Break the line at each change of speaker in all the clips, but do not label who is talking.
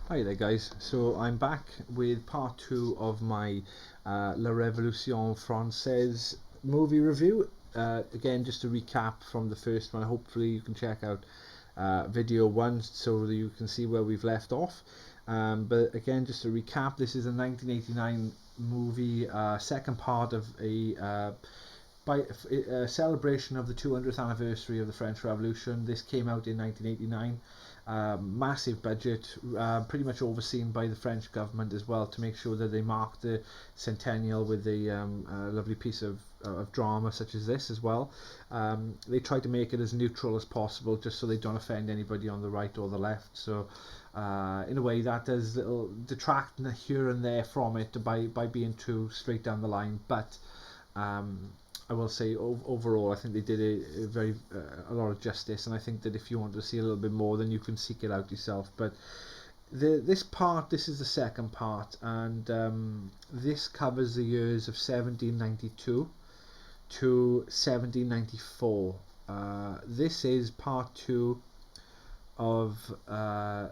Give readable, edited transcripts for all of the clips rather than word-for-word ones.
Hi there guys, so I'm back with part 2 of my La Révolution Française movie review. Again, just to recap from the first one, hopefully you can check out video 1 so that you can see where we've left off. But again, just to recap, this is a 1989 movie, second part of a celebration of the 200th anniversary of the French Revolution. This came out in 1989. Massive budget, pretty much overseen by the French government as well, to make sure that they mark the centennial with a lovely piece of drama such as this as well. They try to make it as neutral as possible, just so they don't offend anybody on the right or the left. So in a way that does little detract here and there from it by being too straight down the line, but I will say overall I think they did a lot of justice, and I think that if you want to see a little bit more, then you can seek it out yourself. But this is the second part, and this covers the years of 1792 to 1794. This is part 2 of La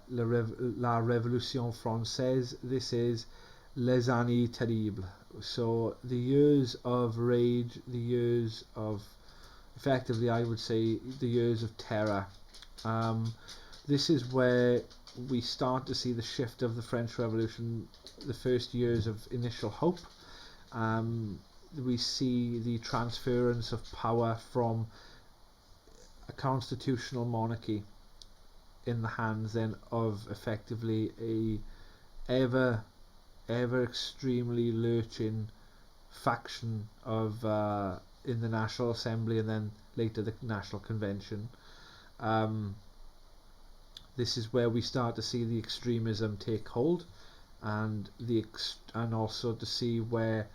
Révolution Française. This is Les Années Terribles. So the years of rage, the years of, effectively I would say, the years of terror. This is where we start to see the shift of the French Revolution, the first years of initial hope. We see the transference of power from a constitutional monarchy in the hands then of effectively a ever extremely lurching faction of in the National Assembly, and then later the National Convention. This is where we start to see the extremism take hold, and also to see where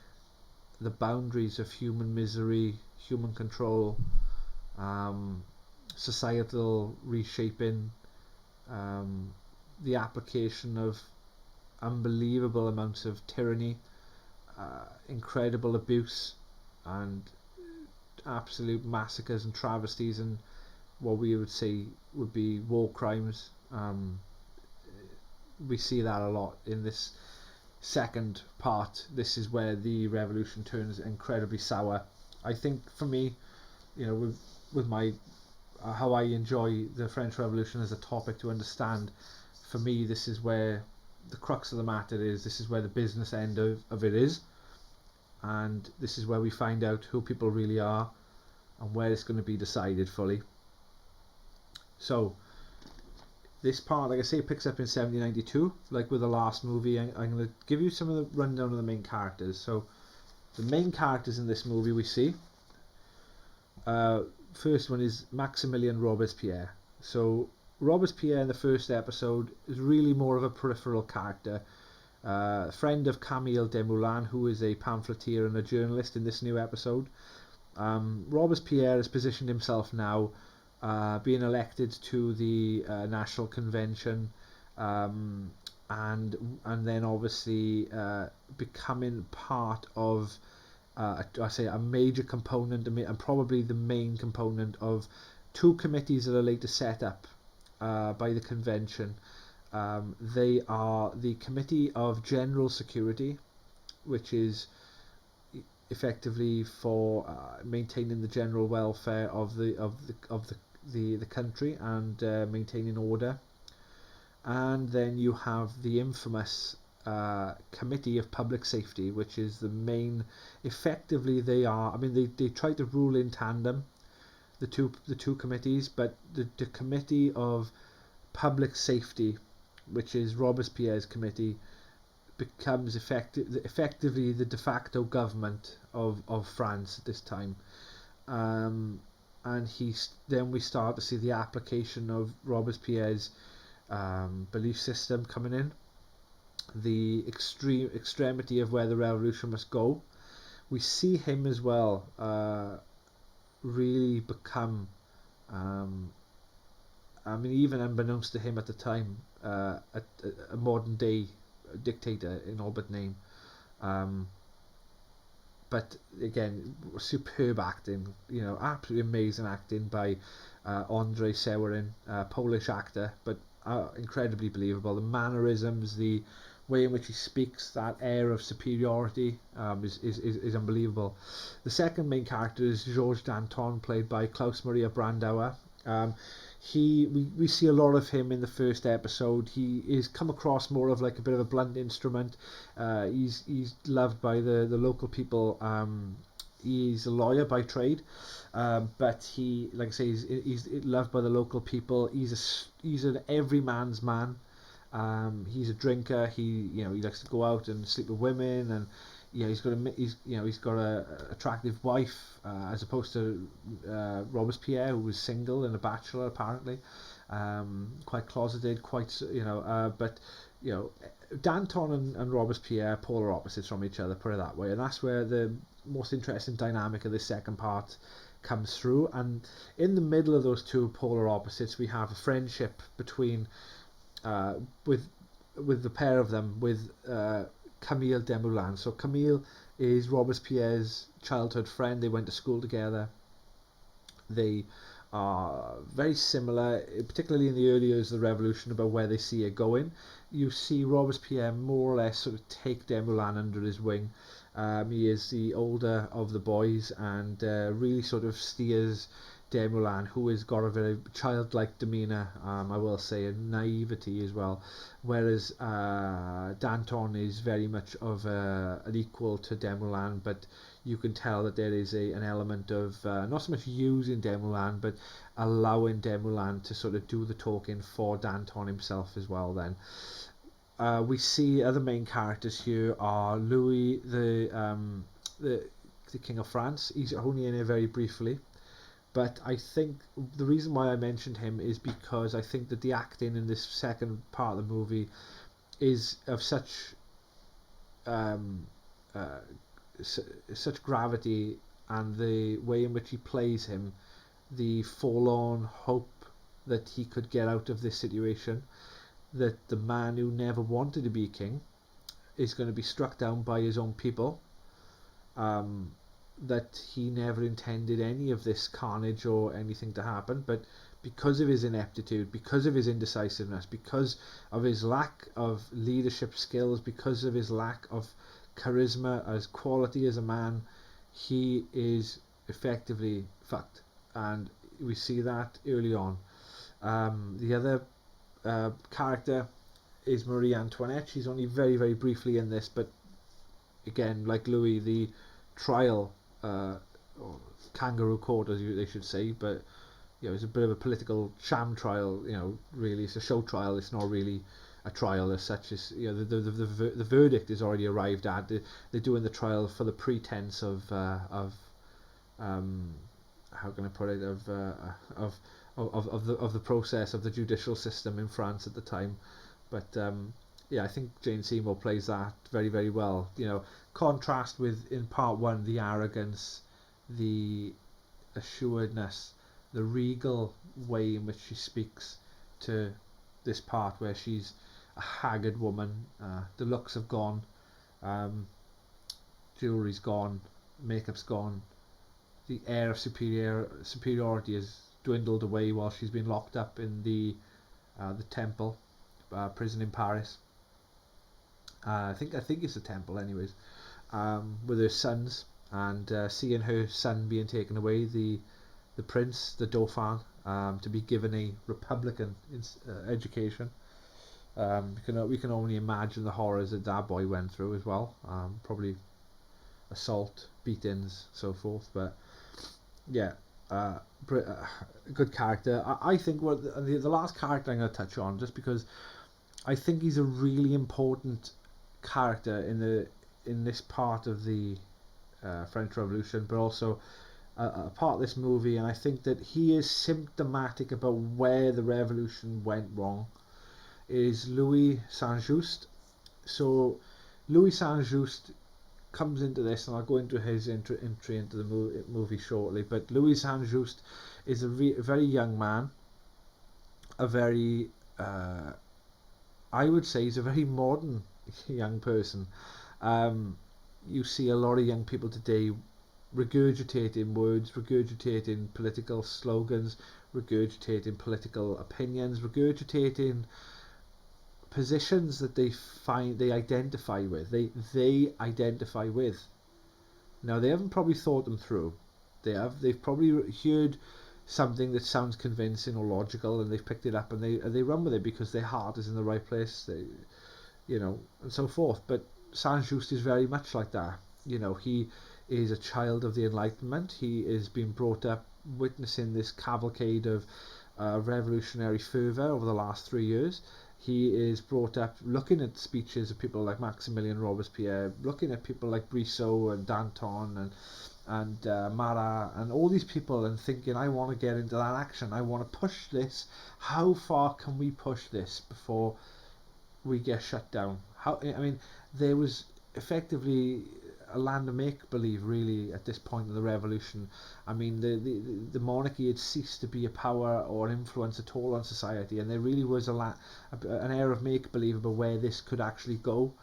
the boundaries of human misery, human control, societal reshaping, the application of unbelievable amounts of tyranny, incredible abuse, and absolute massacres and travesties, and what we would say would be war crimes. We see that a lot in this second part. This is where the revolution turns incredibly sour. I think for me, with my how I enjoy the French Revolution as a topic to understand, for me this is where the crux of the matter is. This is where the business end of it is, and this is where we find out who people really are and where it's going to be decided fully. So this part, like I say, picks up in 1792. Like with the last movie, I'm going to give you some of the rundown of the main characters. So the main characters in this movie we see, first one is Maximilien Robespierre. So Robespierre in the first episode is really more of a peripheral character, friend of Camille Desmoulins, who is a pamphleteer and a journalist in this new episode. Robespierre has positioned himself now, being elected to the National Convention, and then obviously becoming part of I say a major component, and probably the main component of two committees that are later set up by the convention. They are the Committee of General Security, which is effectively for maintaining the general welfare of the country and maintaining order. And then you have the infamous Committee of Public Safety, which is the main. Effectively, they try to rule in tandem, the two committees, but the Committee of Public Safety, which is Robespierre's committee, becomes effectively the de facto government of France at this time. And then we start to see the application of Robespierre's belief system coming in, the extremity of where the revolution must go. We see him as well really become, even unbeknownst to him at the time, a modern day dictator in all but name. But again, superb acting, absolutely amazing acting by Andrzej Seweryn, Polish actor, but incredibly believable. The mannerisms, the way in which he speaks, that air of superiority, is unbelievable. The second main character is Georges Danton, played by Klaus Maria Brandauer. We see a lot of him in the first episode. He is come across more of like a bit of a blunt instrument. He's loved by the local people. He's a lawyer by trade, but he, like I say, he's loved by the local people. He's an everyman's man. He's a drinker. He likes to go out and sleep with women, and he's got a attractive wife, as opposed to Robespierre, who was single and a bachelor apparently, quite closeted, but Danton and Robespierre, polar opposites from each other, put it that way, and that's where the most interesting dynamic of this second part comes through. And in the middle of those two polar opposites, we have a friendship between with the pair of them, with Camille Desmoulins. So Camille is Robespierre's childhood friend. They went to school together. They are very similar, particularly in the early years of the revolution, about where they see it going. You see Robespierre more or less sort of take Desmoulins under his wing. He is the older of the boys, and really sort of steers Desmoulins, who has got a very childlike demeanour, I will say, and naivety as well, whereas Danton is very much of an equal to Desmoulins, but you can tell that there is an element of not so much using Desmoulins, but allowing Desmoulins to sort of do the talking for Danton himself as well. Then we see other main characters here are Louis, the King of France. He's only in it very briefly, but I think the reason why I mentioned him is because I think that the acting in this second part of the movie is of such such gravity, and the way in which he plays him, the forlorn hope that he could get out of this situation, that the man who never wanted to be king is going to be struck down by his own people, that he never intended any of this carnage or anything to happen, but because of his ineptitude, because of his indecisiveness, because of his lack of leadership skills, because of his lack of charisma as quality as a man, he is effectively fucked, and we see that early on. The other character is Marie Antoinette. She's only very, very briefly in this, but again, like Louis, the trial, or kangaroo court, as they should say, but it's a bit of a political sham trial. Really, it's a show trial. It's not really a trial as such. As the verdict is already arrived at. They're doing the trial for the pretense of how can I put it, of the process of the judicial system in France at the time. But I think Jane Seymour plays that very, very well. Contrast with, in part one, the arrogance, the assuredness, the regal way in which she speaks, to this part where she's a haggard woman. The looks have gone, jewelry's gone, makeup's gone, the air of superiority has dwindled away while she's been locked up in the Temple prison in Paris. I think it's the Temple, anyways, with her sons, and seeing her son being taken away, the prince, the Dauphin, to be given a republican education. We can only imagine the horrors that boy went through as well. Probably assault, beatings, so forth. But good character. I think the last character I'm going to touch on, just because I think he's a really important character in this part of the French Revolution, but also a part of this movie, and I think that he is symptomatic about where the revolution went wrong, is Louis Saint-Just. So Louis Saint-Just comes into this, and I'll go into his entry into the movie shortly, but Louis Saint-Just is a very young man, a very I would say he's a very modern young person. You see a lot of young people today regurgitating words, regurgitating political slogans, regurgitating political opinions, regurgitating positions that they identify with. They identify with. Now, they haven't probably thought them through. They've probably heard something that sounds convincing or logical, and they've picked it up and they run with it because their heart is in the right place. And so forth. But Saint-Just is very much like that. He is a child of the Enlightenment. He is being brought up witnessing this cavalcade of revolutionary fervour over the last 3 years. He is brought up looking at speeches of people like Maximilien Robespierre, looking at people like Brissot and Danton and Marat and all these people, and thinking, I want to get into that action. I want to push this. How far can we push this before we get shut down? There was effectively a land of make-believe, really, at this point in the revolution. The monarchy had ceased to be a power or influence at all on society, and there really was an air of make-believe about where this could actually go.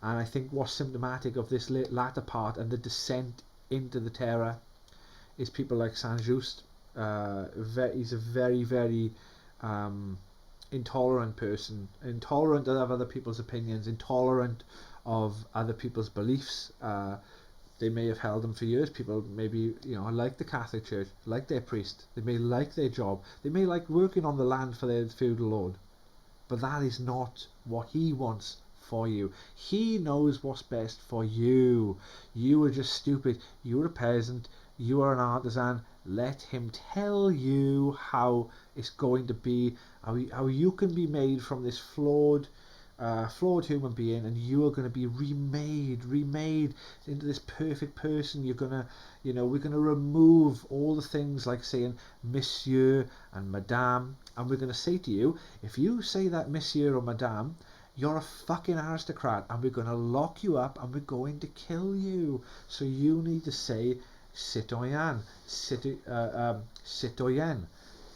And I think what's symptomatic of this latter part and the descent into the terror is people like Saint-Just. He's a very, very intolerant person, intolerant of other people's opinions, intolerant of other people's beliefs. They may have held them for years. People maybe like the Catholic Church, like their priest. They may like their job. They may like working on the land for their feudal lord. But that is not what he wants for you. He knows what's best for you. You are just stupid. You are a peasant. You are an artisan. Let him tell you how it's going to be, how you can be made from this flawed human being, and you are going to be remade into this perfect person. You're gonna, we're gonna remove all the things like saying Monsieur and Madame, and we're gonna say to you, if you say that Monsieur or Madame, you're a fucking aristocrat, and we're gonna lock you up, and we're going to kill you. So you need to say citoyen, citoyenne.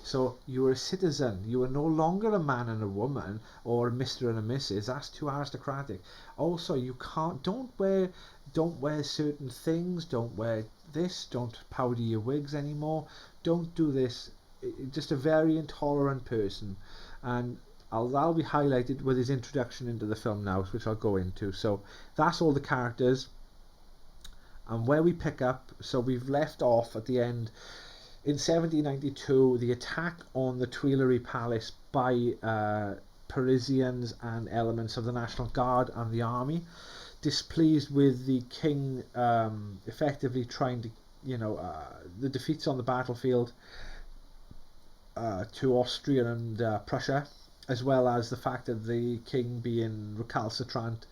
So you are a citizen. You are no longer a man and a woman, or a Mr. and a Mrs. That's too aristocratic. Also, you don't wear certain things. Don't wear this. Don't powder your wigs anymore. Don't do this. Just a very intolerant person, and that'll be highlighted with his introduction into the film now, which I'll go into. So that's all the characters, and where we pick up. So we've left off at the end. In 1792, the attack on the Tuileries Palace by Parisians and elements of the National Guard and the army, displeased with the king effectively trying to, the defeats on the battlefield to Austria and Prussia, as well as the fact that the king being recalcitrant,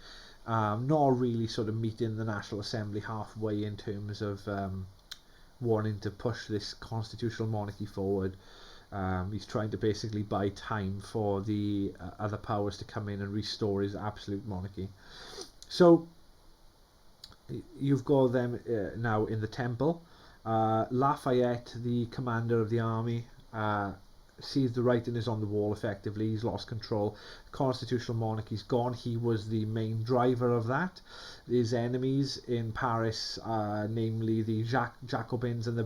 not really sort of meeting the National Assembly halfway in terms of wanting to push this constitutional monarchy forward. He's trying to basically buy time for the other powers to come in and restore his absolute monarchy. So you've got them now in the temple. Lafayette, the commander of the army, sees the writing is on the wall. Effectively, he's lost control. Constitutional monarchy's gone. He was the main driver of that. His enemies in Paris, namely the Jacobins and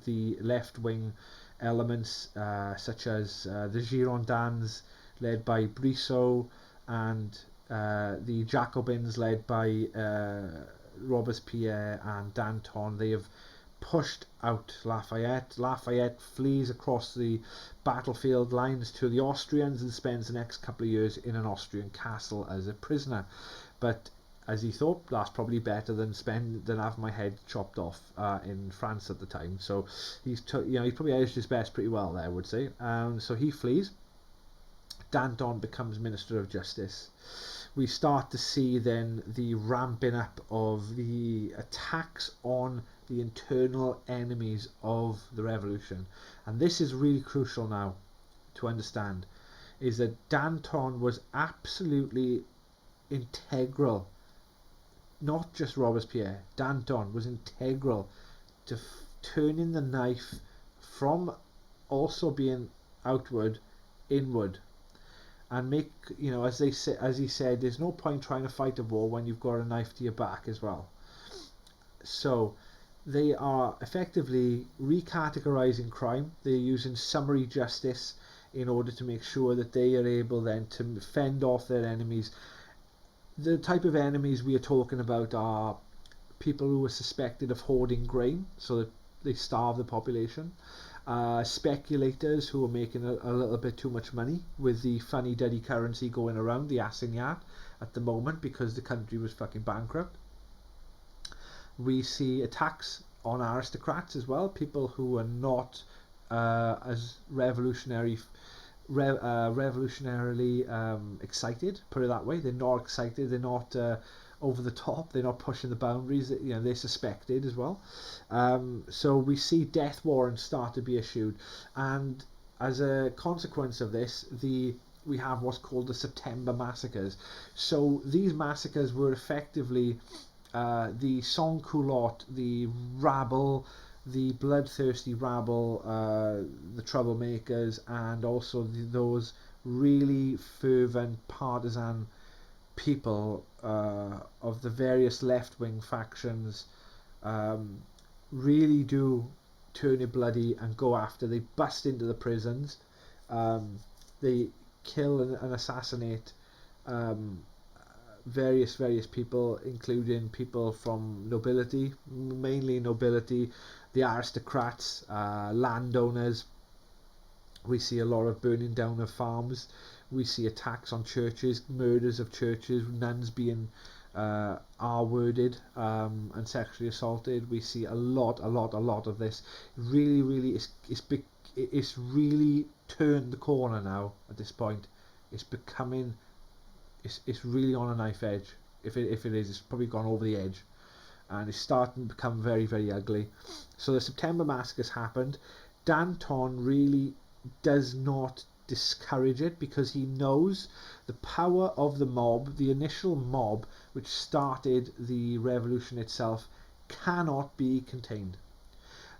the left-wing elements, such as the Girondins, led by Brissot, and the Jacobins, led by Robespierre and Danton. They have pushed out Lafayette. Lafayette flees across the battlefield lines to the Austrians and spends the next couple of years in an Austrian castle as a prisoner. But as he thought, that's probably better than have my head chopped off in France at the time. So he probably edged his best pretty well there, I would say. So he flees. Danton becomes Minister of Justice. We start to see then the ramping up of the attacks on the internal enemies of the revolution. And this is really crucial now to understand, is that Danton was absolutely integral. Not just Robespierre. Danton was integral to turning the knife from also being outward, inward. And make, as he said, there's no point trying to fight a war when you've got a knife to your back as well. So They are effectively recategorizing crime. They're using summary justice in order to make sure that they are able then to fend off their enemies. The type of enemies we are talking about are people who are suspected of hoarding grain so that they starve the population. Speculators who are making a little bit too much money with the funny duddy currency going around, the assignat, at the moment because the country was fucking bankrupt. We see attacks on aristocrats as well, people who are not as revolutionarily excited, put it that way. They're not excited, they're not over the top, they're not pushing the boundaries, they're suspected as well. So we see death warrants start to be issued, and as a consequence of this, we have what's called the September massacres. So these massacres were effectively the sans-culotte, the rabble, the bloodthirsty rabble, the troublemakers, and also those really fervent partisan people of the various left-wing factions really do turn it bloody and go after. They bust into the prisons, they kill and assassinate various people, including people from nobility, mainly nobility, the aristocrats, landowners. We see a lot of burning down of farms. We see attacks on churches, murders of churches, nuns being R-worded and sexually assaulted. We see a lot of this. Really, it's really turned the corner now. At this point, it's becoming, it's really on a knife edge. If it is, it's probably gone over the edge, and it's starting to become very ugly. So the September massacres happened. Danton really does not discourage it because he knows the power of the mob, the initial mob which started the revolution itself, cannot be contained.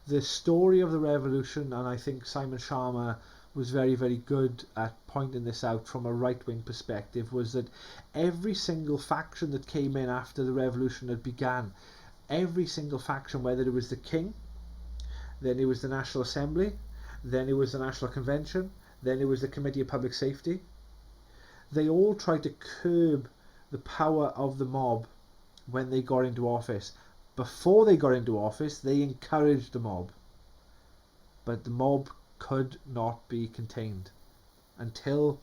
The story of the revolution, and I think Simon Sharma was very good at pointing this out from a right-wing perspective, was that every single faction that came in after the revolution had began, every single faction, whether it was the king, then it was the National Assembly, then it was the National Convention, then it was the Committee of Public Safety, they all tried to curb the power of the mob when they got into office. Before they got into office, they encouraged the mob, but the mob could not be contained until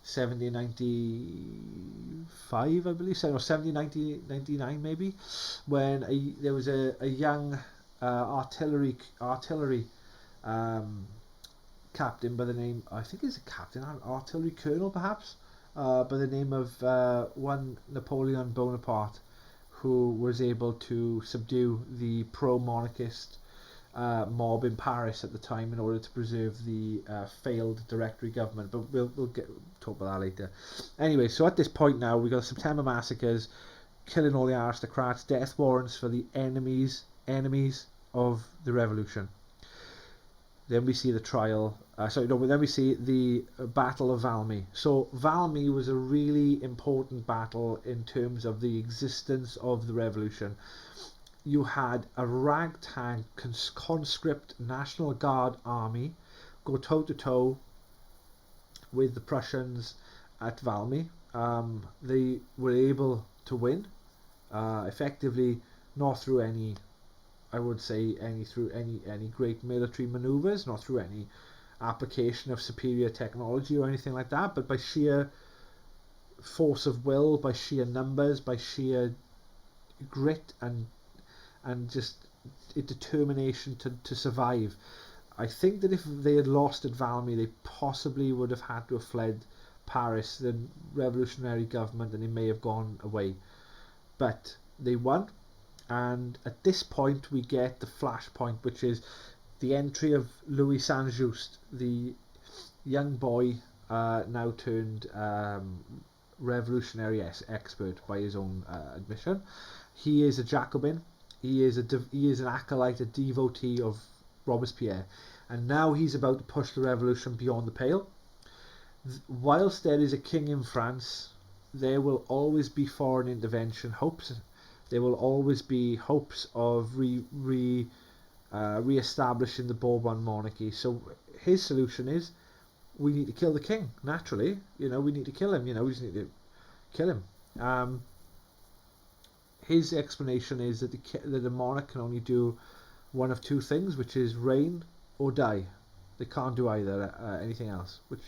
1795, I believe, or 1799 maybe, when there was a young artillery captain by the name, I think he's a captain, artillery colonel perhaps, by the name of one Napoleon Bonaparte, who was able to subdue the pro-monarchist mob in Paris at the time in order to preserve the failed Directory government. But we'll talk about that later. Anyway, so at this point now, we've got September massacres, killing all the aristocrats, death warrants for the enemies of the revolution. Then we see the trial. Then we see the Battle of Valmy. So Valmy was a really important battle in terms of the existence of the revolution. You had a ragtag conscript National Guard army go toe-to-toe with the Prussians at Valmy. They were able to win, effectively not through any, I would say, through any great military maneuvers, not through any application of superior technology or anything like that, but by sheer force of will, by sheer numbers, by sheer grit and just a determination to survive. I think that if they had lost at Valmy, they possibly would have had to have fled Paris, the revolutionary government, and they may have gone away. But they won, and at this point we get the flashpoint, which is the entry of Louis Saint-Just, the young boy now turned revolutionary expert by his own admission. He is a Jacobin. He is an acolyte, a devotee of Robespierre, and now he's about to push the revolution beyond the pale. Whilst there is a king in France, there will always be foreign intervention hopes there will always be hopes of re-establishing the Bourbon monarchy. So his solution is, we need to kill the king. Naturally, we need to kill him. We just need to kill him. His explanation is that the monarch can only do one of two things, which is reign or die. They can't do either anything else. Which,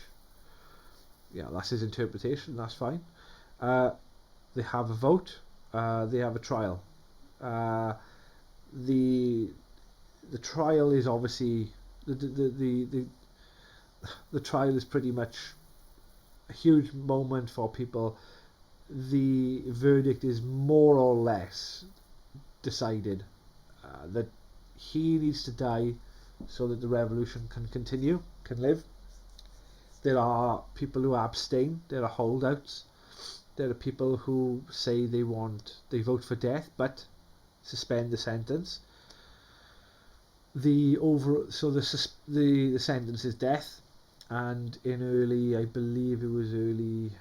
that's his interpretation. That's fine. They have a vote. They have a trial. The trial is obviously the trial is pretty much a huge moment for people. The verdict is more or less decided, that he needs to die so that the revolution can continue, can live. There are people who abstain. There are holdouts. There are people who say they vote for death but suspend the sentence. The sentence is death, and I believe it was early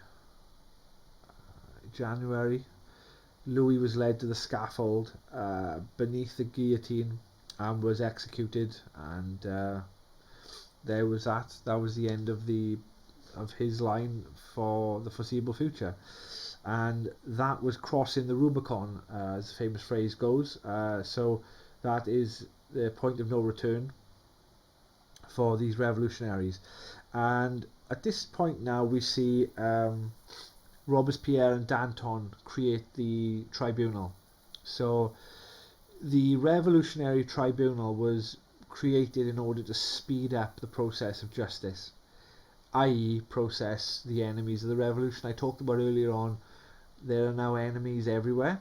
January, Louis was led to the scaffold beneath the guillotine and was executed, and there was that. That was the end of his line for the foreseeable future, and that was crossing the Rubicon, as the famous phrase goes. So that is the point of no return for these revolutionaries. And at this point now we see Robespierre and Danton create the tribunal. So the Revolutionary Tribunal was created in order to speed up the process of justice, i.e. process the enemies of the revolution. I talked about earlier on, there are now enemies everywhere.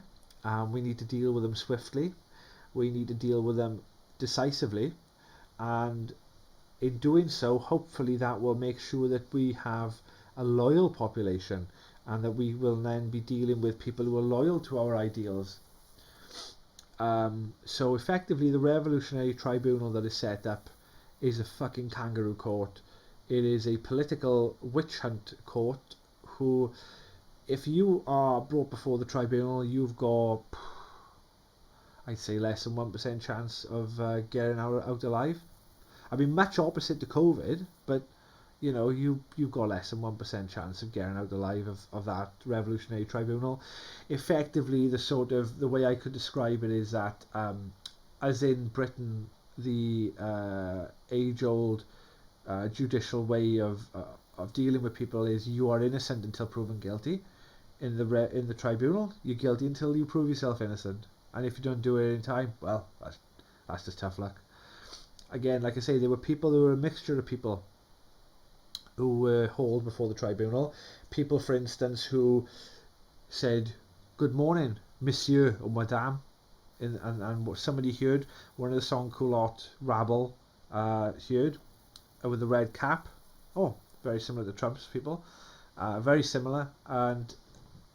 We need to deal with them swiftly. We need to deal with them decisively, and in doing so, hopefully that will make sure that we have a loyal population, and that we will then be dealing with people who are loyal to our ideals. So effectively, the Revolutionary Tribunal that is set up is a fucking kangaroo court. It is a political witch hunt court who, if you are brought before the tribunal, you've got, I'd say, less than 1% chance of getting out alive. I mean, much opposite to COVID, but you've got less than 1% chance of getting out alive of that Revolutionary Tribunal. Effectively, the way I could describe it is that, as in Britain, the age-old judicial way of dealing with people is you are innocent until proven guilty. In the tribunal, you're guilty until you prove yourself innocent, and if you don't do it in time, well, that's just tough luck. Again, like I say, there were a mixture of people who were hauled before the tribunal. People, for instance, who said, "Good morning, monsieur or madame," and somebody heard one of the sans culotte rabble, heard, with the red cap. Oh, very similar to Trump's people. Very similar. And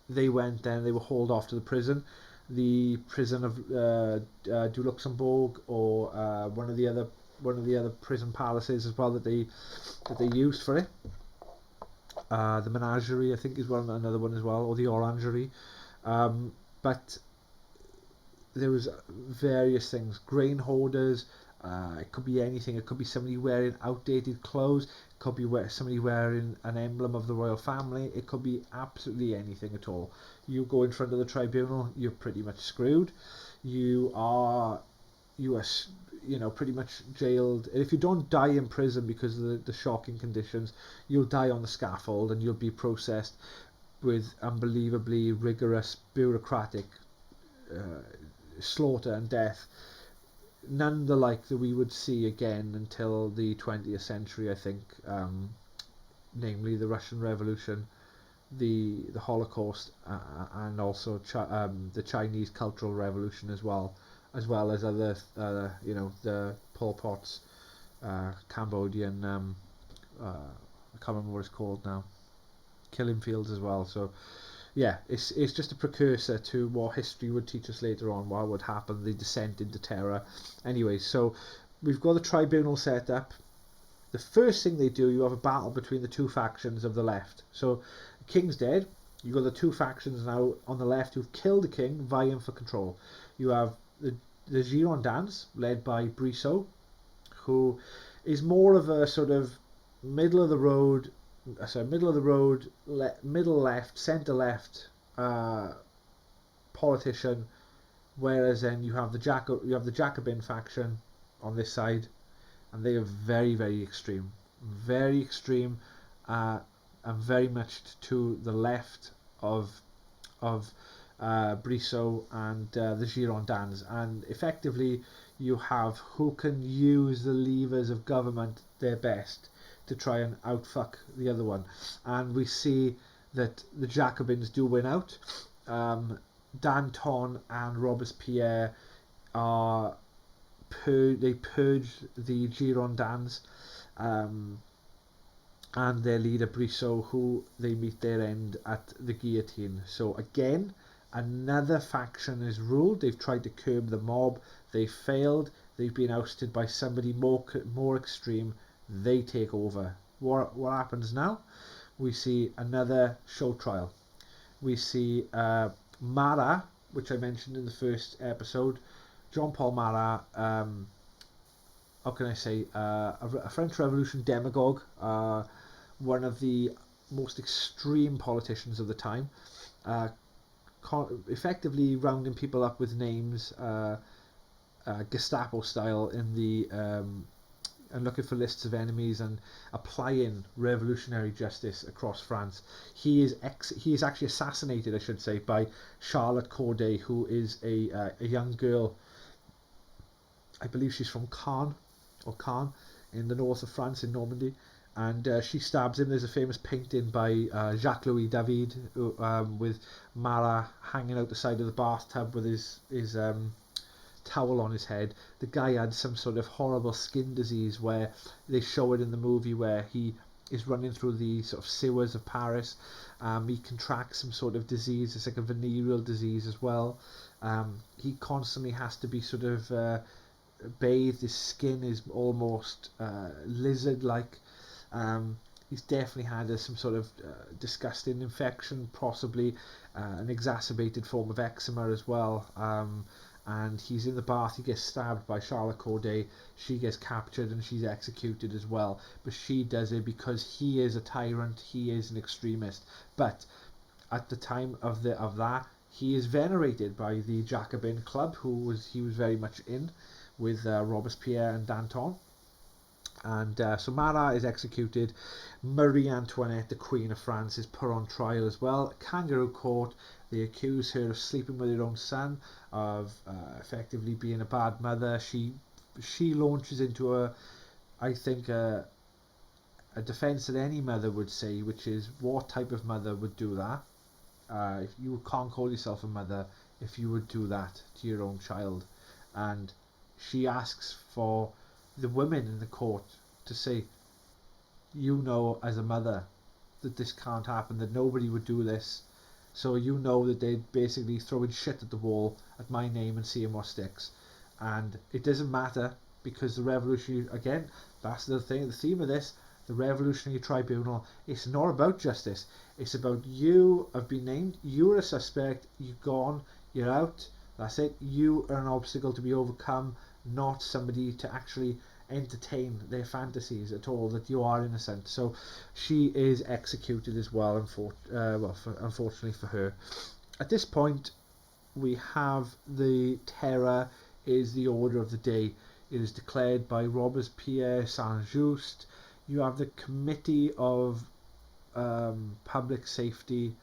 they were hauled off to the prison. The prison of du Luxembourg, or one of the other prison palaces as well that they used for it. The Menagerie, I think, is another one as well, or the Orangerie. But there was various things. Grain hoarders. It could be anything. It could be somebody wearing outdated clothes. It could be somebody wearing an emblem of the royal family. It could be absolutely anything at all. You go in front of the tribunal, you're pretty much screwed. You are pretty much jailed. If you don't die in prison because of the shocking conditions, you'll die on the scaffold, and you'll be processed with unbelievably rigorous bureaucratic slaughter and death. None the like that we would see again until the 20th century, I think, namely the Russian Revolution, the Holocaust, and also the Chinese Cultural Revolution as well as other, the Pol Pot's Cambodian, I can't remember what it's called now, killing fields as well. So yeah, it's just a precursor to what history would teach us later on, what would happen, the descent into terror. Anyway, so we've got the tribunal set up. The first thing they do, you have a battle between the two factions of the left. So the king's dead, You got the two factions now on the left who've killed the king, vying for control. You have the Girondins, led by Brissot, who is more of a sort of middle of the road, middle left, centre left politician. Whereas then you have the Jacobin faction on this side, and they are very, very extreme, and very much to the left of Brissot and the Girondins, and effectively you have who can use the levers of government their best to try and outfuck the other one, and we see that the Jacobins do win out. Danton and Robespierre they purge the Girondins, and their leader Brissot, who they meet their end at the guillotine. So again, another faction is ruled. They've tried to curb the mob. They failed. They've been ousted by somebody more extreme. They take over. What happens now? We see another show trial. We see Marat, which I mentioned in the first episode. Jean-Paul Marat, how can I say, a French Revolution demagogue, one of the most extreme politicians of the time, effectively rounding people up with names, Gestapo style, in the and looking for lists of enemies and applying revolutionary justice across France. He is actually assassinated, I should say, by Charlotte Corday, who is a young girl. I believe she's from Caen in the north of France, in Normandy, and she stabs him. There's a famous painting by Jacques-Louis David with Marat hanging out the side of the bathtub with his towel on his head. The guy had some sort of horrible skin disease, where they show it in the movie, where he is running through the sort of sewers of Paris. He contracts some sort of disease. It's like a venereal disease as well. He constantly has to be sort of bathed. His skin is almost lizard-like. He's definitely had some sort of disgusting infection, possibly an exacerbated form of eczema as well. And he's in the bath. He gets stabbed by Charlotte Corday. She gets captured and she's executed as well. But she does it because he is a tyrant. He is an extremist. But at the time of that, he is venerated by the Jacobin club, he was very much in with Robespierre and Danton. And so Marat is executed. Marie Antoinette, the Queen of France, is put on trial as well. Kangaroo court. They accuse her of sleeping with her own son, of effectively being a bad mother. She launches into a defence that any mother would say, which is, what type of mother would do that? If you can't call yourself a mother if you would do that to your own child. And she asks for the women in the court to say, you know as a mother that this can't happen, that nobody would do this, so you know that they'd basically throwing shit at the wall at my name and seeing what sticks. And it doesn't matter, because the revolutionary, again, that's the theme of this, the revolutionary tribunal, it's not about justice. It's about, you have been named, you're a suspect, you're gone, you're out, that's it. You are an obstacle to be overcome, not somebody to actually entertain their fantasies at all, that you are innocent. So she is executed as well, unfortunately for her. At this point, we have the terror is the order of the day. It is declared by Robespierre Saint-Just. You have the Committee of Public Safety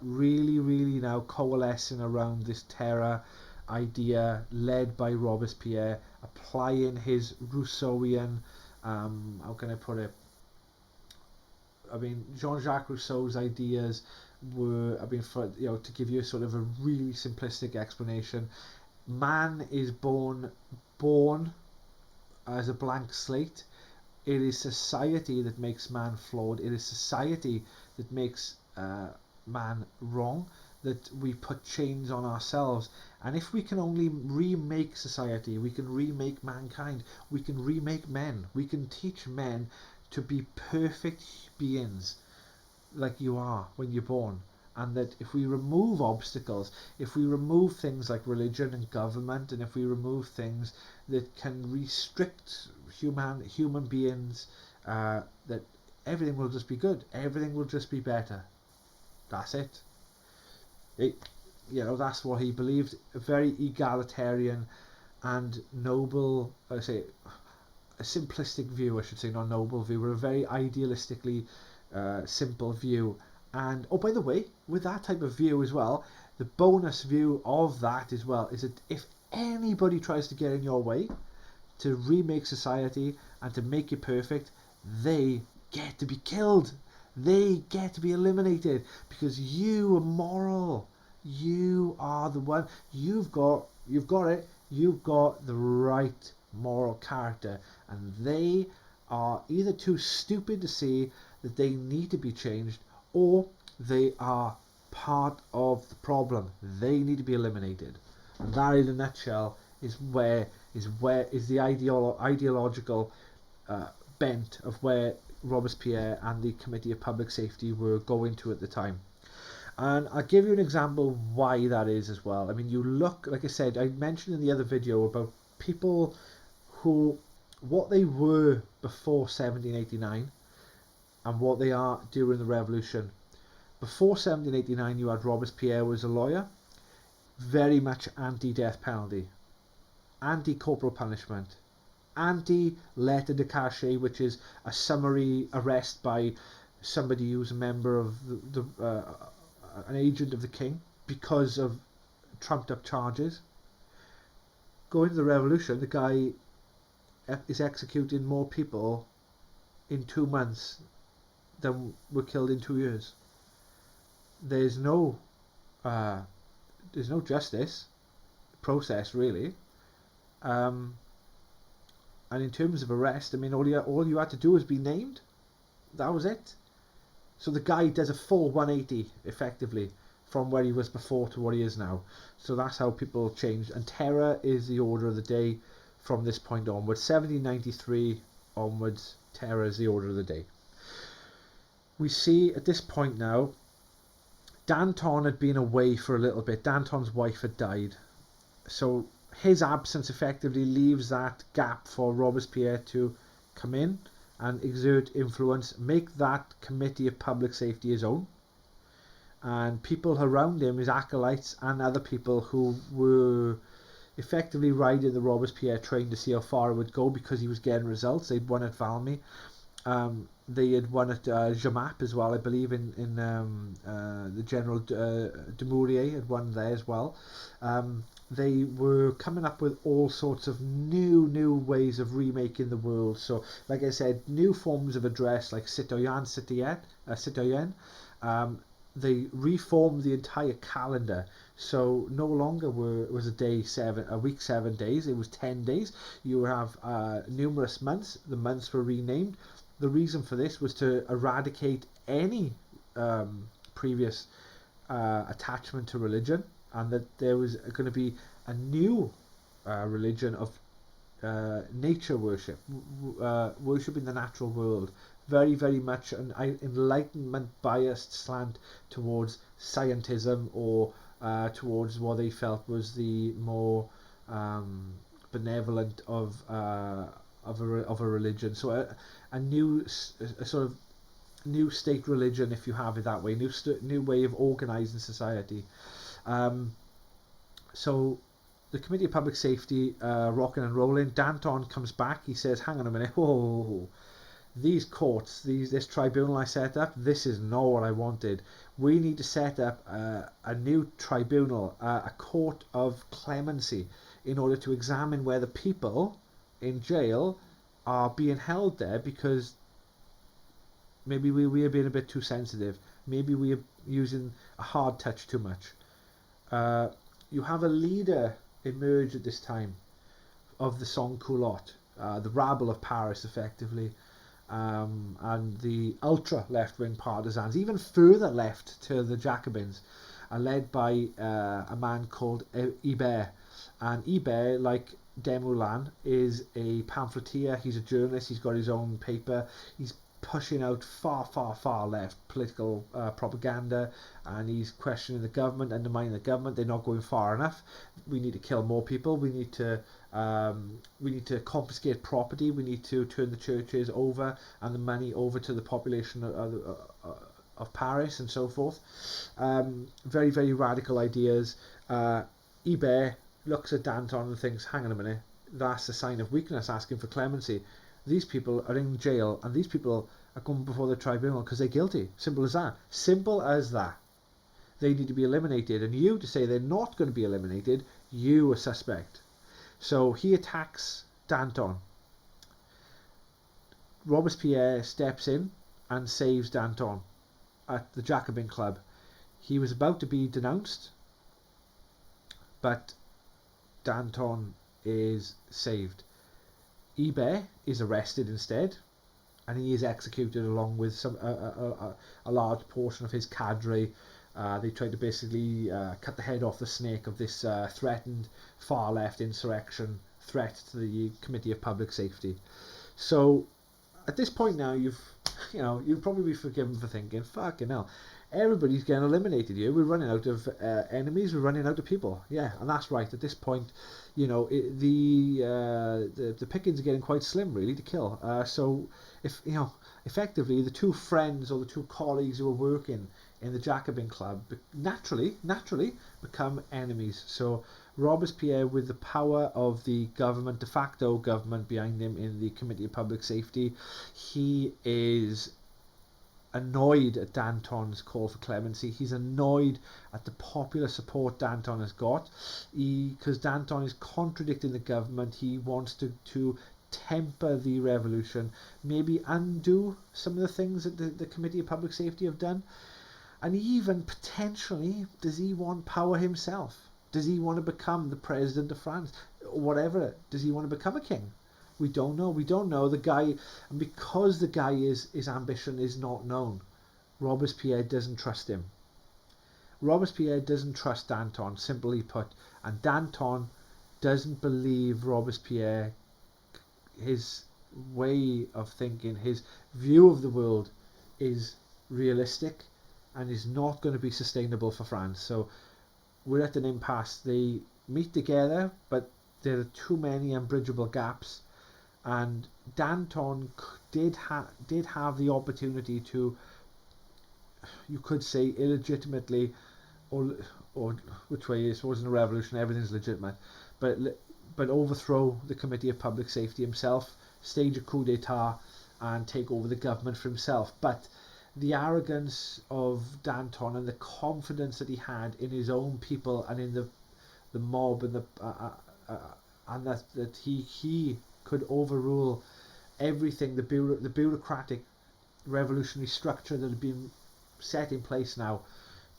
really now coalescing around this terror idea, led by Robespierre, applying his Rousseauian, how can I put it? I mean, Jean-Jacques Rousseau's ideas were, to give you sort of a really simplistic explanation, man is born as a blank slate. It is society that makes man flawed. It is society that makes man wrong, that we put chains on ourselves. And if we can only remake society, we can remake mankind, we can remake men, we can teach men to be perfect beings like you are when you're born, and that if we remove obstacles, if we remove things like religion and government, and if we remove things that can restrict human beings, that everything will just be good, everything will just be better. That's it. That's what he believed. A very egalitarian and noble, I say, a simplistic view, I should say, not noble view, but a very idealistically simple view. And oh, by the way, with that type of view as well, the bonus view of that as well is that if anybody tries to get in your way to remake society and to make it perfect, they get to be killed. They get to be eliminated because you are moral. You are the one. You've got it. You've got the right moral character, and they are either too stupid to see that they need to be changed, or they are part of the problem. They need to be eliminated. And that, in a nutshell, is the ideological bent of where Robespierre and the Committee of Public Safety were going to at the time. And I'll give you an example why that is as well. I mean, you look, like I said, I mentioned in the other video about people who, what they were before 1789 and what they are during the Revolution. Before 1789, you had Robespierre was a lawyer, very much anti-death penalty, anti-corporal punishment, anti-lettre de cachet, which is a summary arrest by somebody who's a member of an agent of the king because of trumped up charges. Going to the Revolution, the guy is executing more people in 2 months than were killed in 2 years. There's no justice process really. And in terms of arrest, I mean, all you had to do was be named. That was it. So the guy does a full 180 effectively from where he was before to what he is now. So that's how people changed. And terror is the order of the day from this point onwards. 1793 onwards, terror is the order of the day. We see at this point now, Danton had been away for a little bit. Danton's wife had died. So his absence effectively leaves that gap for Robespierre to come in and exert influence, make that Committee of Public Safety his own, and people around him, his acolytes and other people who were effectively riding the Robespierre train to see how far it would go because he was getting results. They'd won at Valmy, they had won at Jemappes as well, I believe, in the General Dumouriez had won there as well. They were coming up with all sorts of new ways of remaking the world. So, like I said, new forms of address like citoyen. They reformed the entire calendar. So no longer was a week 7 days. It was 10 days. You would have numerous months. The months were renamed. The reason for this was to eradicate any previous attachment to religion, and that there was going to be a new religion of nature worship, worshipping the natural world. Very, very much an Enlightenment biased slant towards scientism, or towards what they felt was the more benevolent of a religion. So a new sort of new state religion, if you have it that way, new way of organising society. So the Committee of Public Safety rocking and rolling. Danton comes back. He says, hang on a minute, whoa, these courts, this tribunal I set up, this is not what I wanted. We need to set up a new tribunal, a court of clemency, in order to examine whether people in jail are being held there because maybe we are being a bit too sensitive. Maybe we are using a hard touch too much. You have a leader emerge at this time of the sans-culottes, the rabble of Paris, effectively, and the ultra left-wing partisans, even further left to the Jacobins, are led by a man called Ibert. And Ibert, like Desmoulins, is a pamphleteer. He's a journalist. He's got his own paper. He's pushing out far left political propaganda, and he's questioning the government, undermining the government. They're not going far enough. We need to kill more people. We need to confiscate property. We need to turn the churches over and the money over to the population of Paris and so forth. Very, very radical ideas. Ibert looks at Danton and thinks, hang on a minute, that's a sign of weakness, asking for clemency. These people are in jail, and these people are going before the tribunal because they're guilty. Simple as that. Simple as that. They need to be eliminated, and you, to say they're not going to be eliminated, you are suspect. So he attacks Danton. Robespierre steps in and saves Danton at the Jacobin Club. He was about to be denounced, but Danton is saved. Ibert is arrested instead, and he is executed along with a large portion of his cadre. They tried to basically cut the head off the snake of this threatened far left insurrection threat to the Committee of Public Safety. So at this point now, you'll probably be forgiven for thinking, fucking hell, everybody's getting eliminated here. We're running out of enemies. We're running out of people. Yeah, and that's right. At this point, the pickings are getting quite slim, really, to kill. So if effectively the two friends or the two colleagues who were working in the Jacobin Club naturally become enemies. So Robespierre, with the power of the government, de facto government behind him in the Committee of Public Safety, he is annoyed at Danton's call for clemency. He's annoyed at the popular support Danton has got, because Danton is contradicting the government. He wants to temper the revolution, maybe undo some of the things that the Committee of Public Safety have done, and even potentially, does he want power himself? Does he want to become the president of France? Whatever, does he want to become a king? We don't know. We don't know the guy, and because the guy his ambition is not known, Robespierre doesn't trust him. Robespierre doesn't trust Danton, simply put, and Danton doesn't believe Robespierre, his way of thinking, his view of the world is realistic and is not going to be sustainable for France. So we're at an impasse. They meet together, but there are too many unbridgeable gaps. And Danton did have the opportunity to, you could say, illegitimately, or which way, I suppose in a revolution everything's legitimate, but overthrow the Committee of Public Safety himself, stage a coup d'etat, and take over the government for himself. But the arrogance of Danton and the confidence that he had in his own people and in the mob and and that he could overrule everything, the bureaucratic revolutionary structure that had been set in place now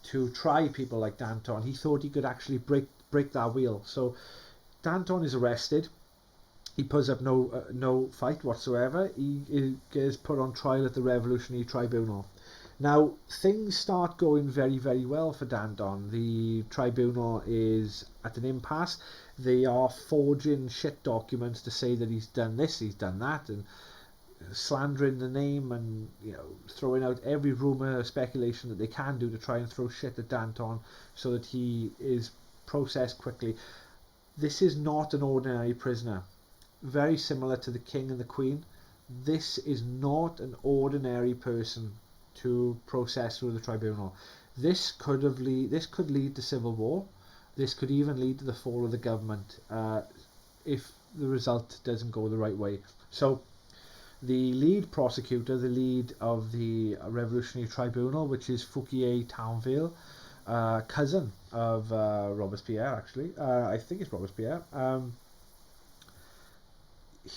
to try people like Danton. He thought he could actually break that wheel. So Danton is arrested. He puts up no fight whatsoever. He is put on trial at the Revolutionary Tribunal. Now things start going very, very well for Danton. The tribunal is at an impasse. They are forging shit documents to say that he's done this, he's done that, and slandering the name, and throwing out every rumour or speculation that they can do to try and throw shit at Danton so that he is processed quickly. This is not an ordinary prisoner. Very similar to the King and the Queen, this is not an ordinary person to process through the tribunal. This could lead to civil war. This could even lead to the fall of the government if the result doesn't go the right way. So the lead prosecutor, the lead of the Revolutionary Tribunal, which is Fouquier-Tinville, cousin of Robespierre, actually, I think it's Robespierre,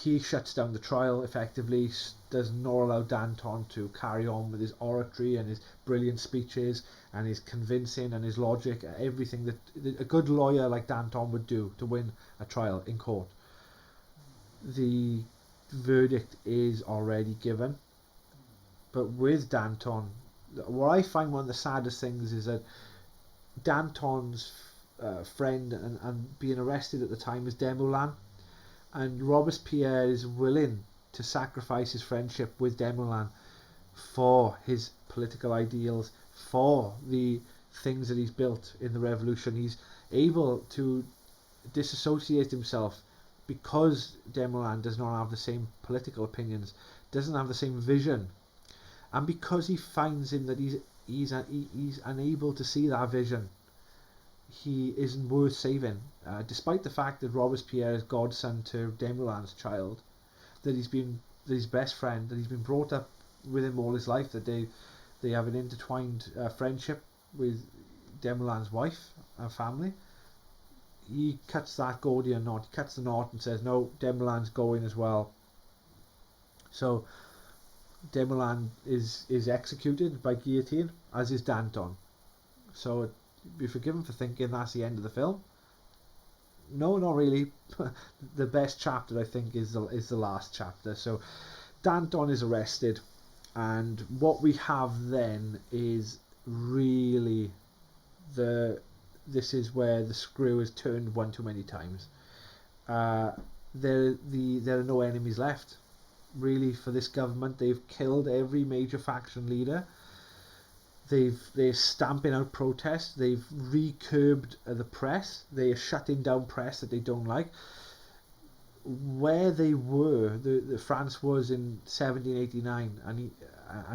he shuts down the trial effectively, does not allow Danton to carry on with his oratory and his brilliant speeches and his convincing and his logic, everything that a good lawyer like Danton would do to win a trial in court. The verdict is already given, but with Danton, what I find one of the saddest things is that Danton's friend and being arrested at the time is Desmoulins, and Robespierre is willing to sacrifice his friendship with Desmoulins for his political ideals, for the things that he's built in the revolution. He's able to disassociate himself because Desmoulins does not have the same political opinions, doesn't have the same vision, and because he finds him that he's unable to see that vision. He isn't worth saving, despite the fact that Robespierre is godson to Desmoulins' child, that his best friend, that he's been brought up with him all his life, that they have an intertwined friendship with Desmoulins' wife and family. He cuts that Gordian knot. He cuts the knot and says, no, Desmoulins going as well. So Desmoulins is executed by guillotine, as is Danton. So be forgiven for thinking that's the end of the film. No, not really. The best chapter, I think, is the last chapter. So Danton is arrested, and what we have then is really this is where the screw is turned one too many times. There are no enemies left, really, for this government. They've killed every major faction leader. They're stamping out protests. They've recurbed the press. They are shutting down press that they don't like. Where they were, the France was in 1789, and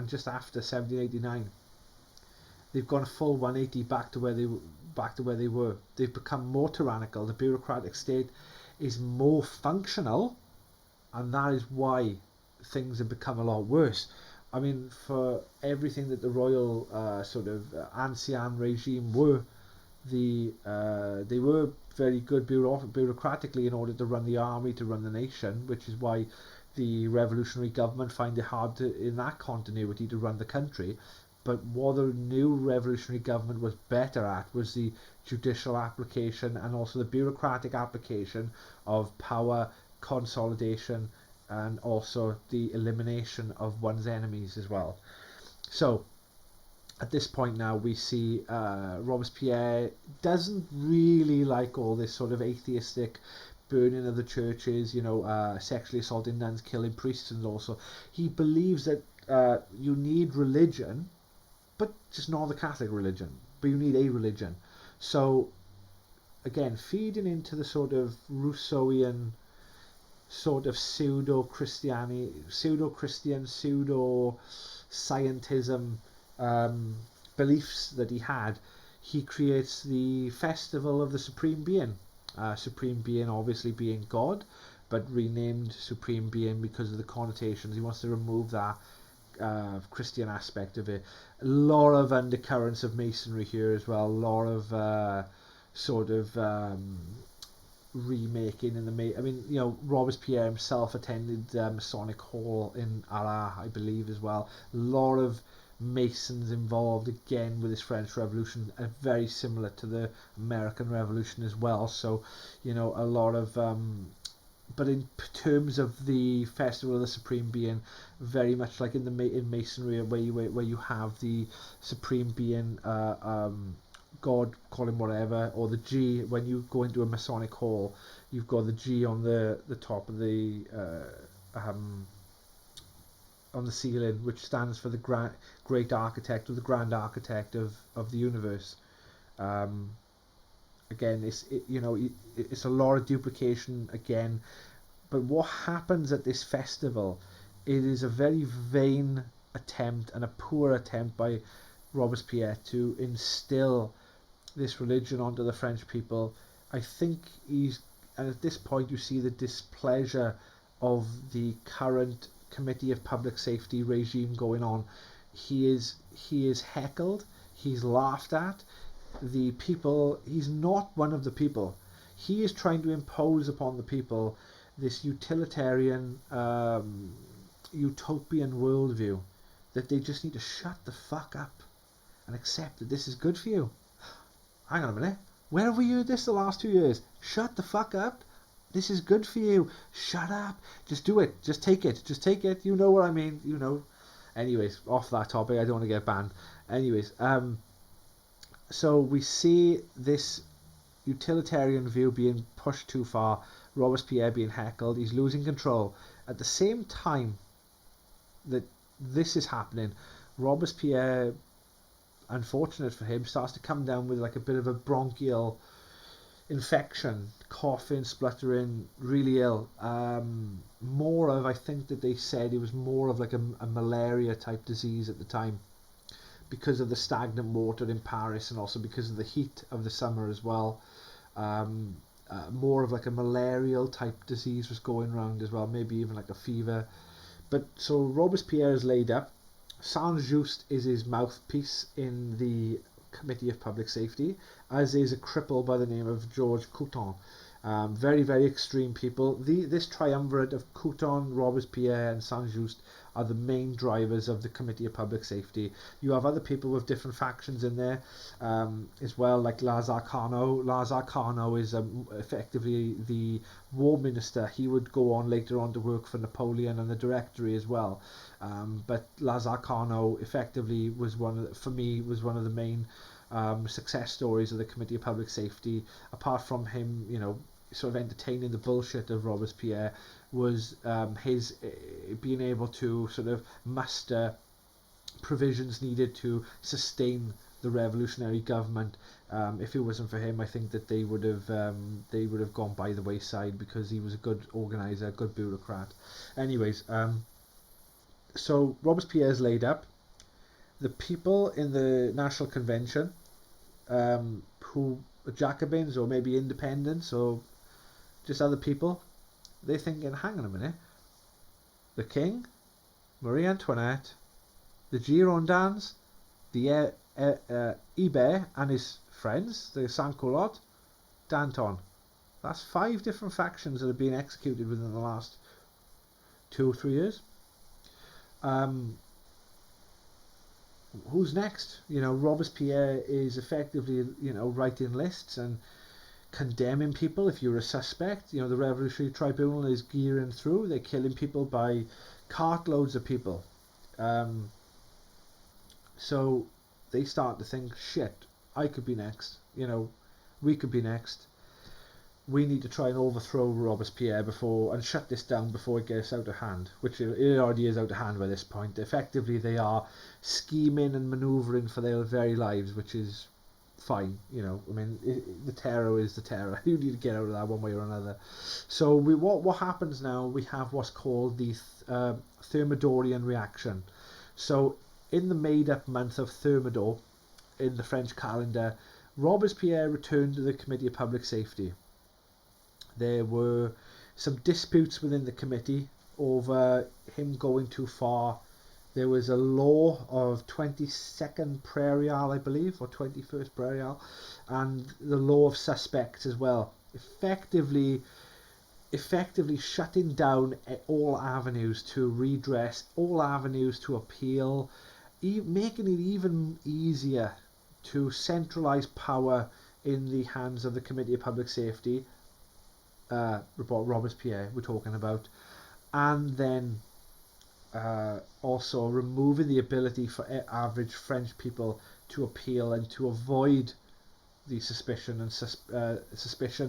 just after 1789, they've gone a full 180 back to where they were. They've become more tyrannical. The bureaucratic state is more functional, and that is why things have become a lot worse. I mean, for everything that the royal ancien regime were, they were very good bureaucratically in order to run the army, to run the nation, which is why the revolutionary government find it hard to, in that continuity, to run the country. But what the new revolutionary government was better at was the judicial application and also the bureaucratic application of power, consolidation, and also the elimination of one's enemies as well. So at this point now we see Robespierre doesn't really like all this sort of atheistic burning of the churches, sexually assaulting nuns, killing priests, and also he believes that you need religion, but just not the Catholic religion, but you need a religion. So again, feeding into the sort of Rousseauian sort of pseudo-Christian, pseudo-scientism beliefs that he had, he creates the Festival of the Supreme Being. Supreme Being obviously being God, but renamed Supreme Being because of the connotations. He wants to remove that Christian aspect of it. A lot of undercurrents of Masonry here as well. A lot of remaking in the Robespierre himself attended Masonic Hall in Arras, I believe, as well. A lot of Masons involved again with this French Revolution, very similar to the American Revolution as well. So a lot of but in terms of the Festival of the Supreme Being, very much like in Masonry, where you have the Supreme Being, God, call him whatever, or the G. When you go into a Masonic hall, you've got the G on the top of the on the ceiling, which stands for the great architect, or the grand architect of the universe. Again, it's a lot of duplication again, but what happens at this festival, it is a very vain attempt and a poor attempt by Robespierre to instill this religion onto the French people. I think and at this point you see the displeasure of the current Committee of Public Safety regime going on. He is heckled, he's laughed at. The people, he's not one of the people. He is trying to impose upon the people this utilitarian, utopian worldview, that they just need to shut the fuck up and accept that this is good for you. Hang on a minute, where have we heard this the last 2 years? Shut the fuck up. This is good for you. Shut up. Just do it. Just take it. Just take it. You know what I mean. Anyways, off that topic. I don't want to get banned. Anyways, so we see this utilitarian view being pushed too far. Robespierre being heckled. He's losing control. At the same time that this is happening. Robespierre, unfortunate for him, starts to come down with like a bit of a bronchial infection, coughing, spluttering, really ill. More of, I think that they said it was more of like a malaria type disease at the time, because of the stagnant water in Paris and also because of the heat of the summer as well. More of like a malarial type disease was going around as well, maybe even like a fever. But so Robespierre is laid up. Saint-Just is his mouthpiece in the Committee of Public Safety, as is a cripple by the name of Georges Couthon. Very, very extreme people. This triumvirate of Couthon, Robespierre and Saint-Just are the main drivers of the Committee of Public Safety. You have other people with different factions in there as well, like Lazare Carnot. Lazare Carnot is effectively the war minister. He would go on later on to work for Napoleon and the Directory as well. But Lazare Carnot effectively was one of the main success stories of the Committee of Public Safety. Apart from him, sort of entertaining the bullshit of Robespierre, was his being able to sort of muster provisions needed to sustain the revolutionary government. If it wasn't for him, I think that they would have gone by the wayside, because he was a good organizer, a good bureaucrat. Anyways, so Robespierre's laid up. The people in the National Convention, who are Jacobins or maybe independents or just other people, they're thinking, hang on a minute, the King, Marie Antoinette, the Girondins, the Ibert and his friends, the Sans-Culottes, Danton. That's 5 different factions that have been executed within the last 2 or 3 years. Who's next? Robespierre is effectively, writing lists and condemning people if you're a suspect. The Revolutionary Tribunal is gearing through. They're killing people by cartloads of people. So they start to think, shit, I could be next. We could be next. We need to try and overthrow Robespierre and shut this down before it gets out of hand, which it already is out of hand by this point. Effectively, they are scheming and manoeuvring for their very lives, which is fine. The terror is the terror. You need to get out of that one way or another. So what happens now? We have what's called the Thermadorian reaction. So in the made-up month of Thermidor, in the French calendar, Robespierre returned to the Committee of Public Safety. There were some disputes within the committee over him going too far. There was a law of 22nd Prairial, I believe, or 21st Prairial, and the law of suspects as well. Effectively shutting down all avenues to redress, all avenues to appeal, making it even easier to centralise power in the hands of the Committee of Public Safety. Robespierre we're talking about, and then also removing the ability for average French people to appeal and to avoid the suspicion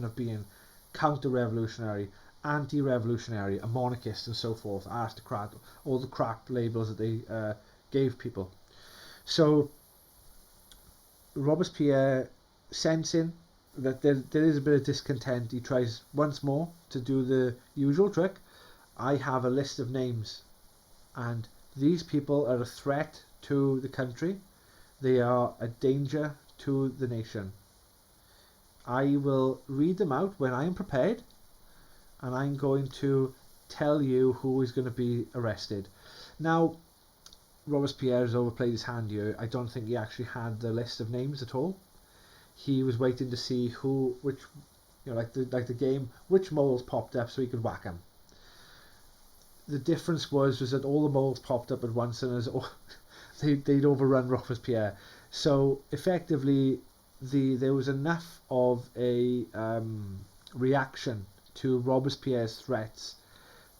of being counter-revolutionary, anti-revolutionary, a monarchist and so forth, aristocrat, all the crap labels that they gave people. So Robespierre, sensing that there is a bit of discontent, he tries once more to do the usual trick. I have a list of names, and these people are a threat to the country. They are a danger to the nation. I will read them out when I am prepared, and I'm going to tell you who is going to be arrested. Now, Robespierre has overplayed his hand here. I don't think he actually had the list of names at all. He was waiting to see like the game, which moles popped up so he could whack them. The difference was that all the moles popped up at once, and they'd overrun Robespierre. So effectively, there was enough of a reaction to Robespierre's threats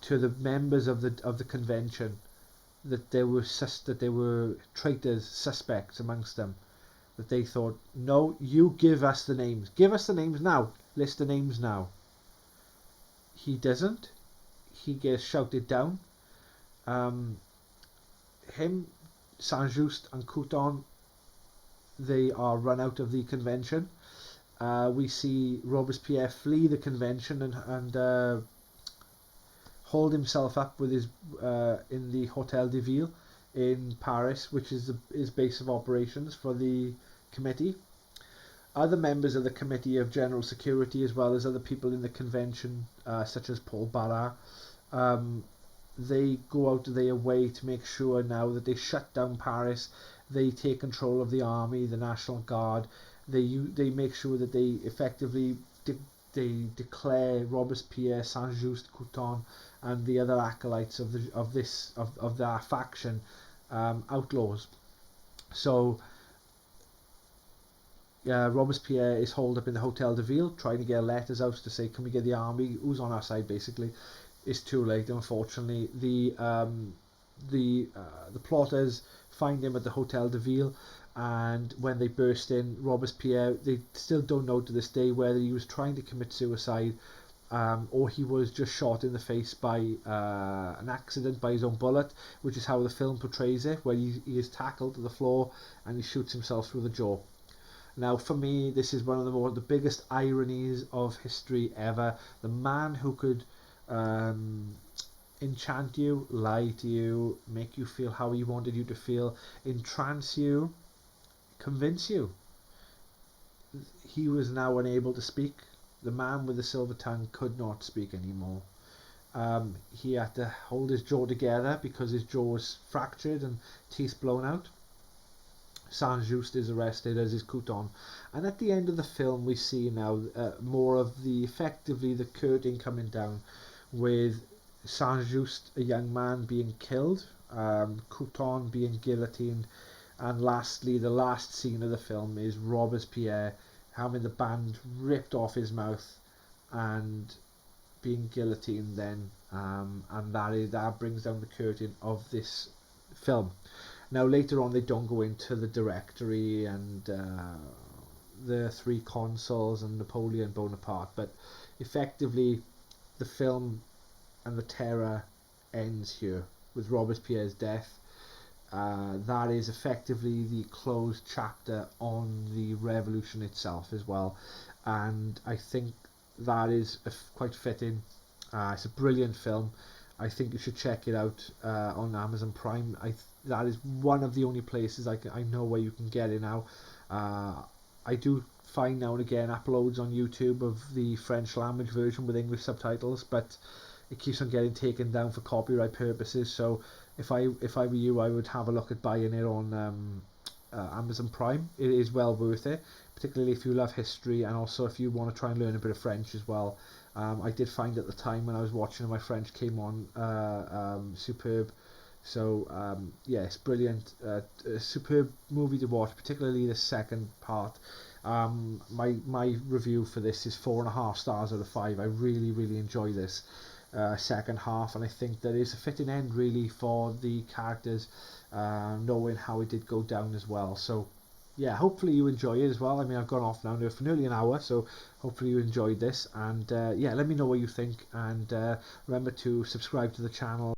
to the members of the convention that there were traitors, suspects amongst them, that they thought, no, you give us the names. Give us the names now. List the names now. He doesn't. He gets shouted down. him, Saint-Just and Couthon, they are run out of the convention. We see Robespierre flee the convention and hold himself up with his in the Hotel de Ville in Paris, which is his base of operations for the committee. Other members of the Committee of General Security, as well as other people in the convention, such as Paul Barras, they go out of their way to make sure now that they shut down Paris. They take control of the army, the National Guard. They make sure that they effectively they declare Robespierre, Saint-Just, Couthon, and the other acolytes of that faction outlaws. So Robespierre is holed up in the Hotel de Ville, trying to get letters out to say, can we get the army? Who's on our side, basically. It's too late, unfortunately. The plotters find him at the Hotel de Ville, and when they burst in, Robespierre, they still don't know to this day whether he was trying to commit suicide or he was just shot in the face by an accident, by his own bullet, which is how the film portrays it, where he is tackled to the floor and he shoots himself through the jaw. Now, for me, this is one of the biggest ironies of history ever. The man who could enchant you, lie to you, make you feel how he wanted you to feel, entrance you, convince you. He was now unable to speak. The man with the silver tongue could not speak anymore. He had to hold his jaw together because his jaw was fractured and teeth blown out. Saint-Just is arrested, as is Couthon, and at the end of the film we see now more of effectively the curtain coming down, with Saint-Just, a young man, being killed, Couthon being guillotined, and lastly, the last scene of the film is Robespierre having the band ripped off his mouth and being guillotined then, and that brings down the curtain of this film. Now later on they don't go into the directory and the three consuls and Napoleon Bonaparte, but effectively the film and the terror ends here with Robespierre's death. That is effectively the closed chapter on the revolution itself as well, and I think that is quite fitting. It's a brilliant film. I think you should check it out on Amazon Prime. That is one of the only places I know where you can get it now. I do find now and again uploads on YouTube of the French language version with English subtitles, but it keeps on getting taken down for copyright purposes. So if I were you, I would have a look at buying it on Amazon Prime. It is well worth it, particularly if you love history and also if you want to try and learn a bit of French as well. I did find at the time when I was watching my French came on superb. So yeah, it's brilliant. A superb movie to watch, particularly the second part. My review for this is 4.5 stars out of 5. I really enjoy this second half, and I think that is a fitting end really for the characters, knowing how it did go down as well. So yeah, hopefully you enjoy it as well. I mean, I've gone off now for nearly an hour, so hopefully you enjoyed this, and yeah, let me know what you think, and remember to subscribe to the channel.